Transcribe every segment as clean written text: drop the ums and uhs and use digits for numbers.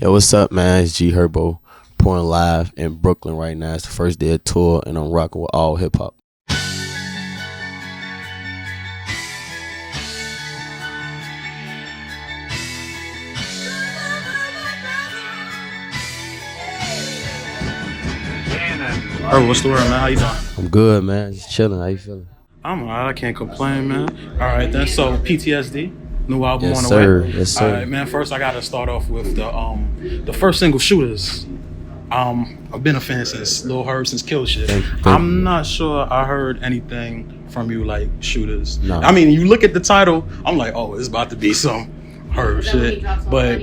Yo, what's up, man? It's G Herbo, pouring live in Brooklyn right now. It's the first day of tour, and I'm rocking with AllHipHop. Herb, what's the word, man? How you doing? I'm good, man. Just chilling. How you feeling? I'm alright. I can't complain, man. All right, then. So PTSD, new album Yes, on the sir. way. Yes, All sir. right, man. First, I gotta start off with the first single, Shooters. I've been a fan since Lil Herb, since Kill Shit. Thank I'm you. not sure I heard anything from you like Shooters. No. I mean, you look at the title, I'm like, oh, it's about to be some Herb shit. But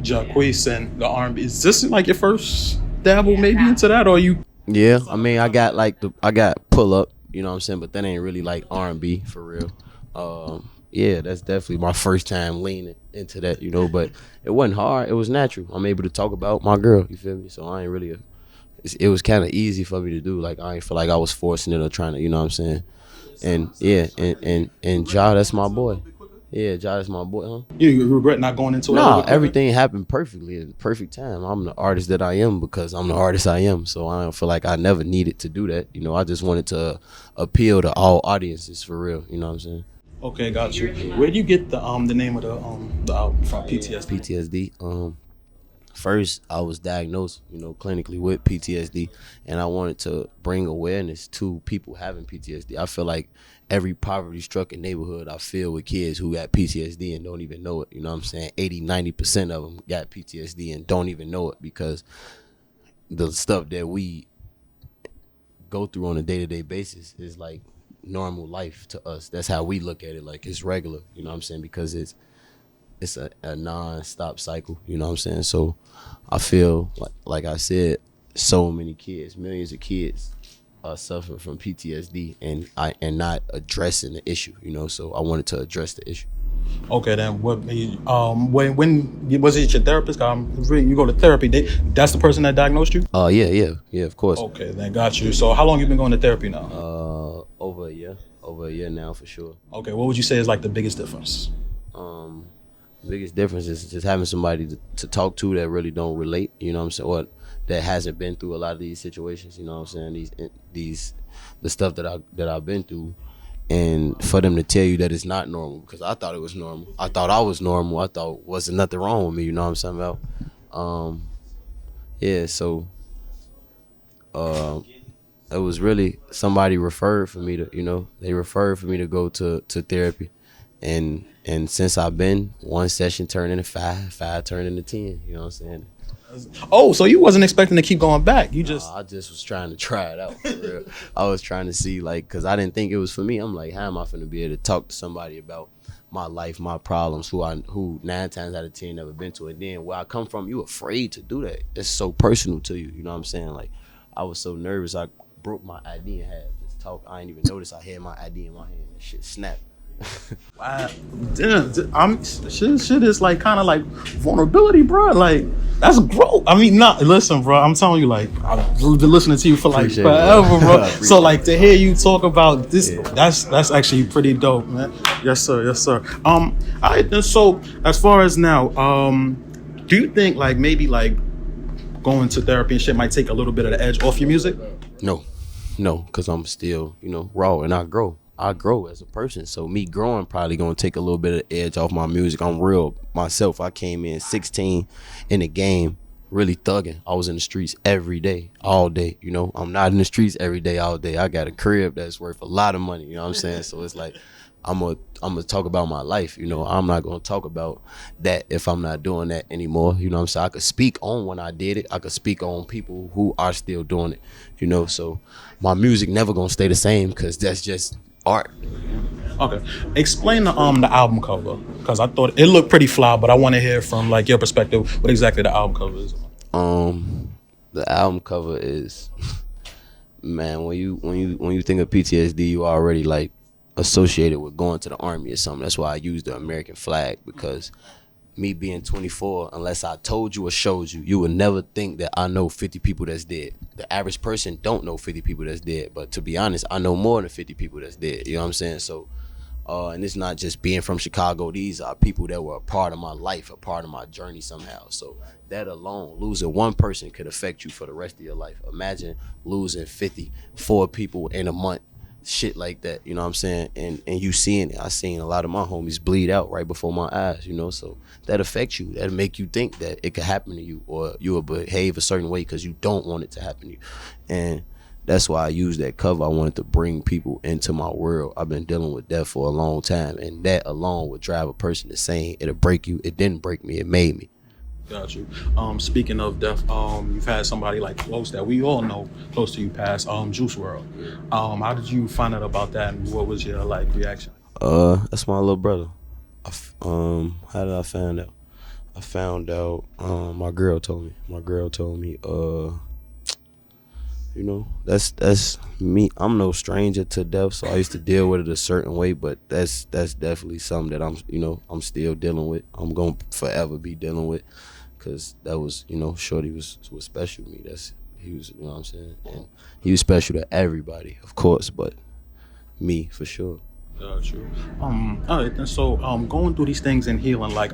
Jacquees and the R&B, is this like your first dabble maybe into that, or you? Yeah, I mean, I got pull up, you know what I'm saying, but that ain't really like R&B for real. Yeah, that's definitely my first time leaning into that, but it wasn't hard. It was natural. I'm able to talk about my girl, you feel me? So I ain't really, it was kind of easy for me to do. Like, I ain't feel like I was forcing it or trying to, you know what I'm saying? And yeah, and Ja, that's my boy. Yeah, Ja, that's my boy, huh? You regret not going into it? No, everything happened perfectly at the perfect time. I'm the artist that I am because I'm the artist I am. So I don't feel like I never needed to do that. I just wanted to appeal to all audiences for real. You know what I'm saying? Okay, got you. Where do you get the name of the album from? PTSD. PTSD. First I was diagnosed, clinically with PTSD, and I wanted to bring awareness to people having PTSD. I feel like every poverty-stricken neighborhood I feel with kids who got PTSD and don't even know it. You know what I'm saying? 80-90% of them got PTSD and don't even know it because the stuff that we go through on a day-to-day basis is like normal life to us. That's how we look at it, like it's regular, you know what I'm saying? Because it's a non-stop cycle, you know what I'm saying? So I feel like I said, so many kids, millions of kids are suffering from PTSD and not addressing the issue, so I wanted to address the issue. Okay, then what? When was it your therapist? You go to therapy. That's the person that diagnosed you. Yeah, of course. Okay, then got you. So how long you been going to therapy now? Over a year now for sure. Okay, what would you say is like the biggest difference? The biggest difference is just having somebody to talk to that really don't relate, you know what I'm saying, or that hasn't been through a lot of these situations, you know what I'm saying, the stuff that I've been through, and for them to tell you that it's not normal, because I thought it was normal. I thought I was normal. I thought wasn't nothing wrong with me, you know what I'm saying about. Yeah, so it was really somebody referred for me to, they referred for me to go to therapy. And since I've been, one session turned into five turned into 10. You know what I'm saying? Oh, so you wasn't expecting to keep going back? You just I just was trying to try it out for real. I was trying to see, like, because I didn't think it was for me. I'm like, how am I finna be able to talk to somebody about my life, my problems, who 9 times out of 10 never been to it? And then where I come from, you afraid to do that. It's so personal to you. You know what I'm saying? Like, I was so nervous, I broke my ID in half. Just talk. I didn't even notice I had my ID in my hand. That shit snapped. wow. Damn, shit is like kind of like vulnerability, bro. Like that's growth. I mean, not listen, bro. I'm telling you, like I've been listening to you for like Appreciate forever, it, bro. So it. like to hear you talk about this, Yeah. that's actually pretty dope, man. Yes, sir. Yes, sir. All right. Then, so as far as now, do you think like maybe like going to therapy and shit might take a little bit of the edge off your music? No, because I'm still, raw, and I grow as a person. So me growing probably gonna take a little bit of edge off my music. I'm real myself. I came in 16 in the game, really thugging. I was in the streets every day, all day. I'm not in the streets every day, all day. I got a crib that's worth a lot of money. You know what I'm saying? So it's like I'm gonna talk about my life. I'm not gonna talk about that if I'm not doing that anymore. You know what I'm saying? I could speak on when I did it. I could speak on people who are still doing it. So my music never gonna stay the same because that's just art. Okay, explain the album cover because I thought it looked pretty fly, but I want to hear from like your perspective what exactly the album cover is. The album cover is, man, when you think of PTSD, you already like associated with going to the army or something. That's why I use the American flag, because me being 24, unless I told you or showed you, you would never think that I know 50 people that's dead. The average person don't know 50 people that's dead, but to be honest, I know more than 50 people that's dead. You know what I'm saying? So And it's not just being from Chicago. These are people that were a part of my life, a part of my journey somehow. So that alone, losing one person could affect you for the rest of your life. Imagine losing 54 people in a month, shit like that, you know what I'm saying? And you seeing it. I seen a lot of my homies bleed out right before my eyes, you know? So that affects you. That'll make you think that it could happen to you, or you will behave a certain way because you don't want it to happen to you. And that's why I used that cover. I wanted to bring people into my world. I've been dealing with death for a long time, and that alone would drive a person to saying it'll break you. It didn't break me, it made me. Got you. Speaking of death, you've had somebody like close that we all know close to you pass, Juice Wrld. How did you find out about that, and what was your like reaction? That's my little brother. How did I find out? I found out, my girl told me. You know, that's me. I'm no stranger to death, so I used to deal with it a certain way, but that's definitely something that I'm still dealing with. I'm gonna forever be dealing with, cause that was, Shorty was special to me. He was, you know what I'm saying, and he was special to everybody, of course, but me for sure. Got you. All right. And so, going through these things and healing, like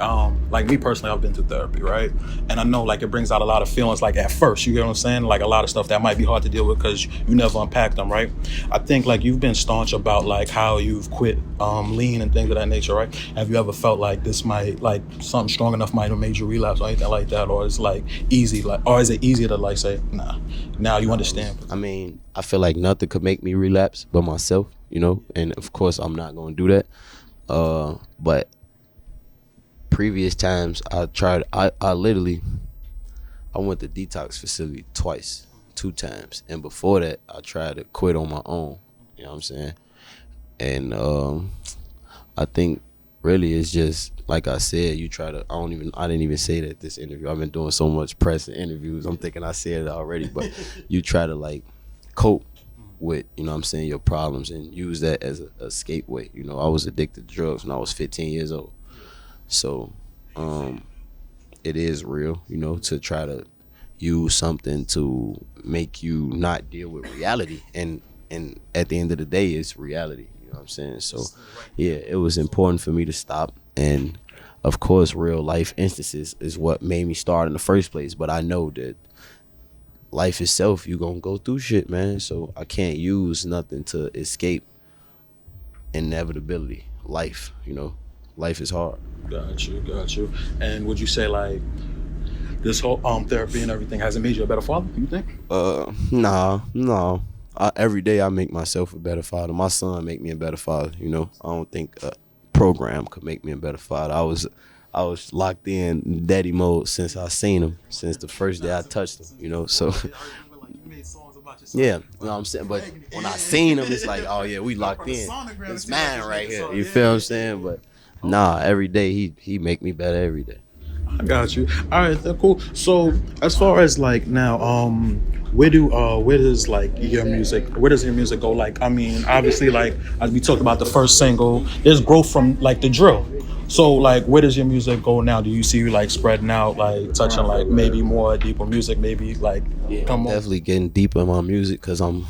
me personally, I've been to therapy, right? And I know, like, it brings out a lot of feelings. Like at first, you get what I'm saying? Like a lot of stuff that might be hard to deal with because you never unpack them, right? I think like you've been staunch about like how you've quit lean and things of that nature, right? Have you ever felt like this might, like, something strong enough might have made you relapse or anything like that, or it's like easy, like, or is it easier to like say, nah, now you understand? I mean, I feel like nothing could make me relapse but myself, and of course I'm not gonna do that. But previous times I tried, I went to detox facility twice, 2 times, and before that I tried to quit on my own. You know what I'm saying? And I think really it's just like I said. I didn't even say that at this interview. I've been doing so much press and interviews. I'm thinking I said it already, but you try to like cope with, what I'm saying, your problems and use that as a escape way. I was addicted to drugs when I was 15 years old. So it is real, to try to use something to make you not deal with reality. And at the end of the day, it's reality. You know what I'm saying? So yeah, it was important for me to stop. And of course, real life instances is what made me start in the first place. But I know that life itself, you gonna go through shit, man. So I can't use nothing to escape inevitability. Life, life is hard. Got you. And would you say like this whole therapy and everything hasn't made you a better father, you think? No. Every day I make myself a better father. My son make me a better father. I don't think a program could make me a better father. I was locked in daddy mode since I seen him, since the first day I touched him, so yeah, you know what I'm saying? But when I seen him, it's like, oh yeah, we locked in. It's mine right here. You feel what I'm saying? But nah, every day he make me better every day. I got you. All right, that's cool. So as far as like now, where does your music go? Like, I mean, obviously, like as we talked about the first single, there's growth from like the drill. So like, where does your music go now? Do you see you like spreading out, like touching like maybe more deeper music, maybe like I'm definitely getting deeper in my music because I'm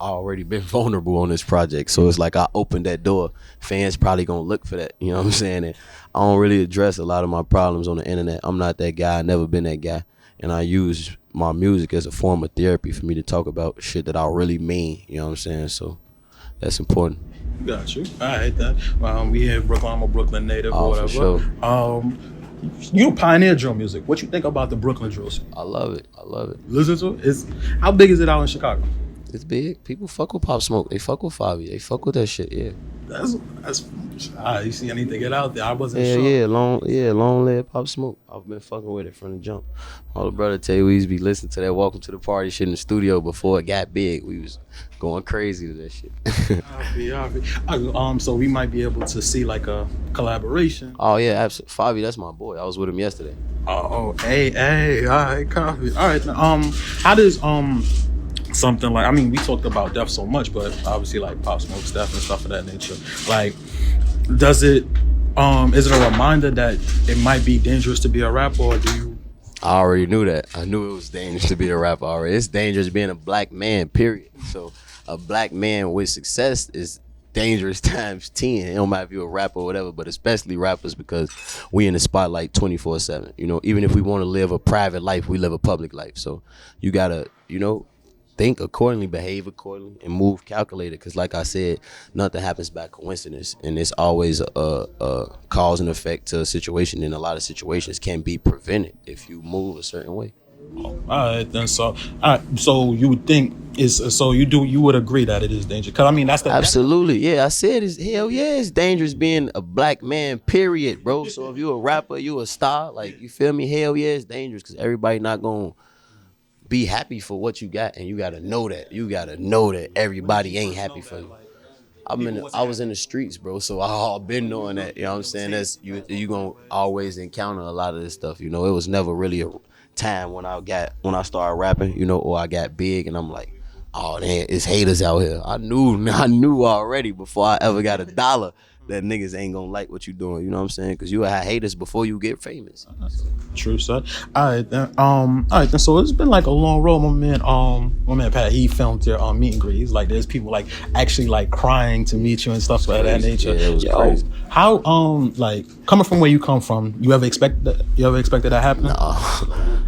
already been vulnerable on this project. So it's like I opened that door. Fans probably gonna look for that. You know what I'm saying? And I don't really address a lot of my problems on the internet. I'm not that guy. I never been that guy. And I use my music as a form of therapy for me to talk about shit that I really mean. You know what I'm saying? So that's important. Got you. I hate that. We here in Brooklyn. I'm a Brooklyn native or whatever. For sure. You pioneer drill music. What you think about the Brooklyn drill scene? I love it. Listen to it. How big is it out in Chicago? It's big. People fuck with Pop Smoke. They fuck with Favi. They fuck with that shit. Yeah. That's. You see, I need to get out there. I wasn't sure. Long live Pop Smoke. I've been fucking with it from the jump. All the brother tell you, we used to be listening to that Welcome to the Party shit in the studio before it got big. We was going crazy to that shit. So we might be able to see like a collaboration. Oh yeah, absolutely. Favi, that's my boy. I was with him yesterday. Hey, all right, copy. All right, how does something like, I mean, we talked about death so much, but obviously like Pop Smoke's death and stuff of that nature. Like, does it is it a reminder that it might be dangerous to be a rapper, or do you? I already knew that. I knew it was dangerous to be a rapper already. It's dangerous being a black man, period. So a black man with success is dangerous times 10. It don't matter if you're a rapper or whatever, but especially rappers because we in the spotlight 24/7. You know, even if we want to live a private life, we live a public life. So you gotta, think accordingly, behave accordingly, and move calculated. Because, like I said, nothing happens by coincidence, and it's always a cause and effect to a situation. And a lot of situations can be prevented if you move a certain way. All right, then. So you would think you would agree that it is dangerous? Because I mean, Absolutely, yeah. I said it's hell yeah, it's dangerous being a black man. Period, bro. So if you a rapper, you a star, like you feel me? Hell yeah, it's dangerous because everybody not gonna be happy for what you got, and you gotta know that. You gotta know that everybody ain't happy for you. I was in the streets, bro, so I've been knowing that. You know what I'm saying? That's you gonna always encounter a lot of this stuff. You know, it was never really a time when I started rapping, or I got big, and I'm like, oh man, it's haters out here. I knew already before I ever got a dollar that niggas ain't gonna like what you doing. You know what I'm saying? Because you will have haters before you get famous. True, son. All right, then. So it's been like a long road, my man Pat. He filmed your meet and greet. He's like, there's people like actually like crying to meet you and stuff like that nature. Yeah, it was crazy. How like coming from where you come from, you ever expected that happening?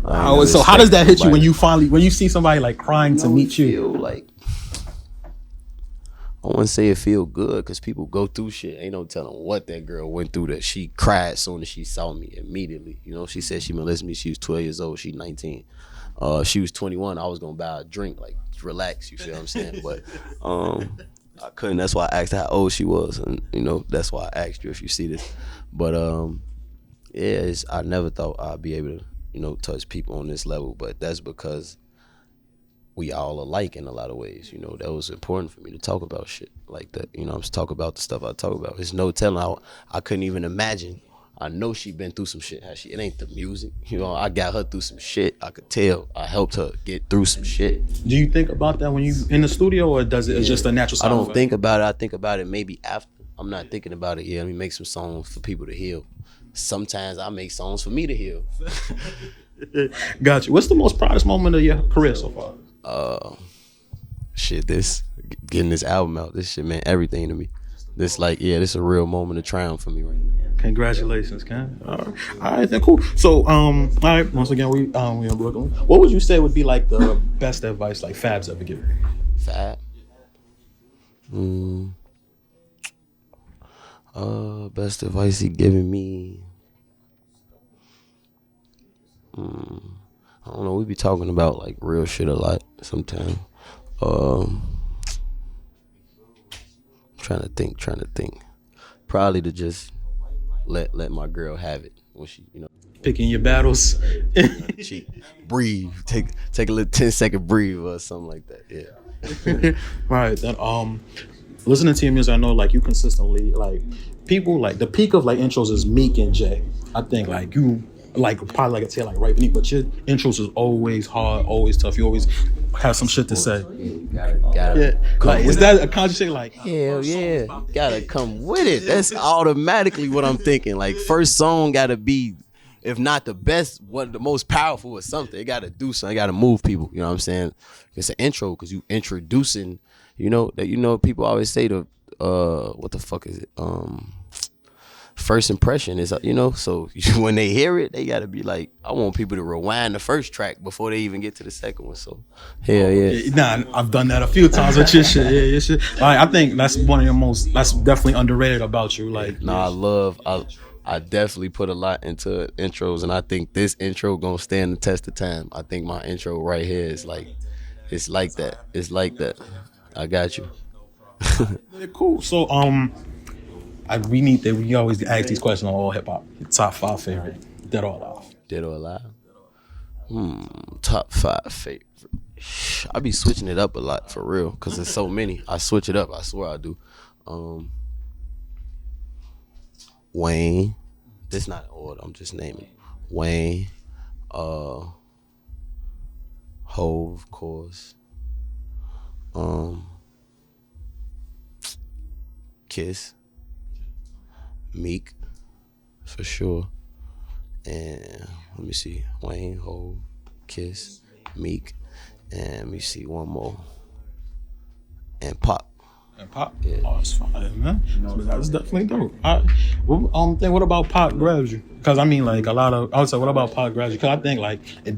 No. So how does that hit you when you see somebody like crying to meet you? Feel like, I wouldn't say it feel good because people go through shit. Ain't no telling what that girl went through that she cried as soon as she saw me immediately. She said she molested me. She was 12 years old. She 19. She was 21. I was going to buy a drink, like, relax, you feel what I'm saying? But I couldn't. That's why I asked how old she was. And, that's why I asked you if you see this. But, I never thought I'd be able to, touch people on this level. But that's because we all alike in a lot of ways. That was important for me to talk about shit like that. I'm just talk about the stuff I talk about. There's no telling. I couldn't even imagine. I know she been through some shit. It ain't the music. I got her through some shit. I could tell. I helped her get through some shit. Do you think about that when you in the studio, or does it? It's just a natural sound? I don't think about it. I think about it maybe after. I'm not thinking about it. Yeah, let me make some songs for people to heal. Sometimes I make songs for me to heal. Got you. What's the most proudest moment of your career so far? Getting this album out. This shit meant everything to me. This a real moment of triumph for me right now. Congratulations, Ken. All right, then cool. So, all right, once again, we in Brooklyn. What would you say would be like the best advice like Fab's ever given? Fab? Best advice he given me. I don't know. We be talking about like real shit a lot sometimes. Trying to think. Probably to just let my girl have it when she, Picking your battles. She breathe. Take a little 10-second breathe or something like that. Yeah. Right. Then listening to your music, I know like you consistently like people like the peak of like intros is Meek and Jay. I think like you like probably like a tail like right beneath, but your intros is always hard, always tough. You always have some shit to say. Gotta like is that a conscious thing? Like hell yeah, gotta come with it. That's automatically what I'm thinking. Like first song gotta be, if not the best, what the most powerful or something. It gotta do something. It gotta move people. You know what I'm saying? It's an intro because you introducing. People always say what the fuck is it? First impression is, so when they hear it, they gotta be like, I want people to rewind the first track before they even get to the second one. So, hell yeah. Nah, I've done that a few times with your shit. Yeah, your shit. Like, I think that's one of your that's definitely underrated about you. Like, I definitely put a lot into intros, and I think this intro gonna stand the test of time. I think my intro right here is like, it's like that. It's like that. I got you. Cool. So, we always ask these questions on AllHipHop. Top 5 favorite, dead or alive. Dead or alive? Top 5 favorite. I be switching it up a lot for real, cause there's so many. I switch it up. I swear I do. Wayne. This not in order. I'm just naming. Wayne. Hove, of course. Kiss. Meek, for sure. And let me see. Wayne, Hove, Kiss, Meek, and let me see one more. And Pop. And Pop, oh, it's fine, man. That's definitely dope. What about Pop grabs you? Because I mean, like I would say, what about Pop grabs you? Because I think like it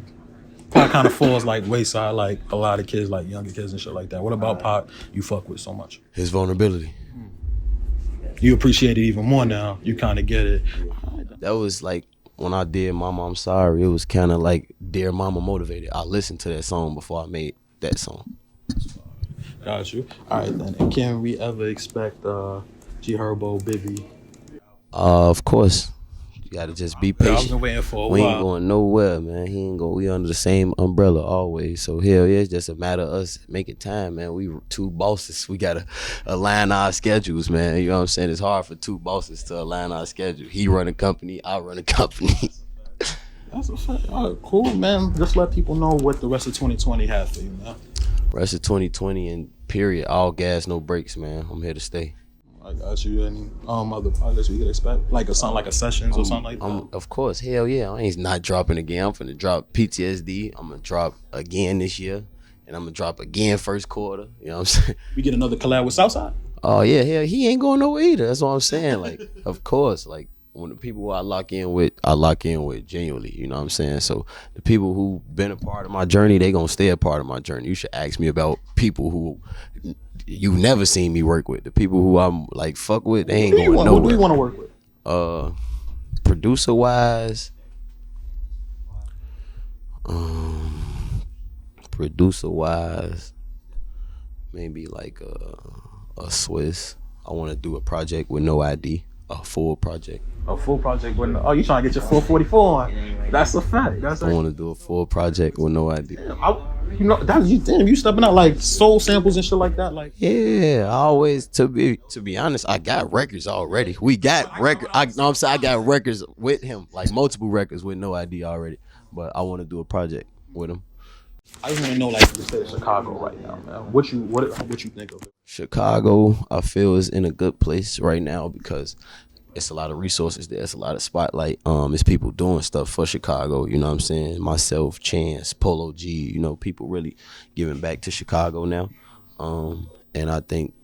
Pop kind of falls like wayside, like a lot of kids, like younger kids and shit like that. What about Pop you fuck with so much? His vulnerability. You appreciate it even more now. You kind of get it. That was like when I did Mama I'm Sorry. It was kind of like Dear Mama motivated. I listened to that song before I made that song. Got you. All right then. And can we ever expect G Herbo, Bibby? Of course. You gotta just be patient. I've been waiting for a we while. ain't going nowhere, man. He ain't going. We under the same umbrella always. So hell yeah, it's just a matter of us making time, man. We two bosses. We gotta align our schedules, man. You know what I'm saying? It's hard for two bosses to align our schedule. He run a company, I run a company. That's a fact. All right, cool, man. Just let people know what the rest of 2020 has for you, man. Rest of 2020 and period, all gas, no brakes, man. I'm here to stay. I got you. Any other projects we could expect, like something like a sessions or something like that? Of course, hell yeah. I ain't not dropping again. I'm finna drop PTSD. I'm gonna drop again this year, and I'm gonna drop again first quarter. You know what I'm saying? We get another collab with Southside. Oh yeah, hell, he ain't going nowhere either. That's what I'm saying. Like, of course, like when the people who I lock in with genuinely. You know what I'm saying? So the people who been a part of my journey, they gonna stay a part of my journey. You should ask me about people who you never seen me work with. The people who I'm like fuck with, they ain't going nowhere. Who do you want to work with? Producer wise, maybe like a Swiss. I want to do a project with no ID, a full project. A full project with you trying to get your 444 on? That's a fact. I want to do a full project with no ID. You stepping out like soul samples and shit like that, like. Yeah, I always to be honest, I got records already. We got records. I got records with him, like multiple records with no ID already. But I want to do a project with him. I just want to know, like, the state of Chicago right now, man. What you think of it? Chicago, I feel, is in a good place right now because it's a lot of resources there. It's a lot of spotlight. It's people doing stuff for Chicago. You know what I'm saying? Myself, Chance, Polo G. You know, people really giving back to Chicago now. And I think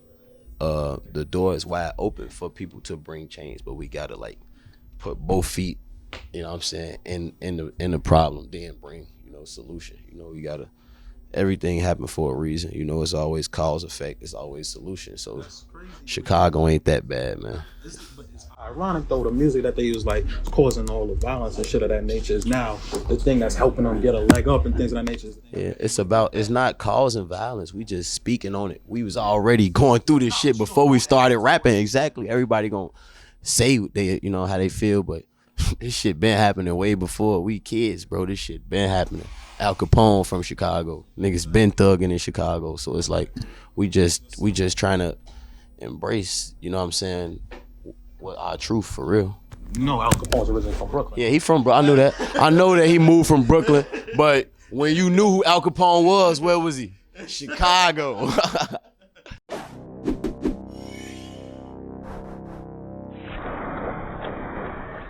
the door is wide open for people to bring change, but we gotta like put both feet. You know what I'm saying? In the problem, then bring solution. You gotta. Everything happened for a reason. It's always cause effect. It's always solution. So Chicago ain't that bad, man. But it's ironic though, the music that they use like causing all the violence and shit of that nature is now the thing that's helping them get a leg up and things of that nature. Yeah, it's not causing violence. We just speaking on it. We was already going through this shit before we started rapping. Exactly. Everybody gonna say what they how they feel, but this shit been happening way before we kids, bro. This shit been happening. Al Capone from Chicago. Niggas been thugging in Chicago. So it's like we just trying to embrace, you know what I'm saying, what our truth for real. Al Capone's originally from Brooklyn. Yeah, he from Brooklyn. I knew that. I know that he moved from Brooklyn, but when you knew who Al Capone was, where was he? Chicago.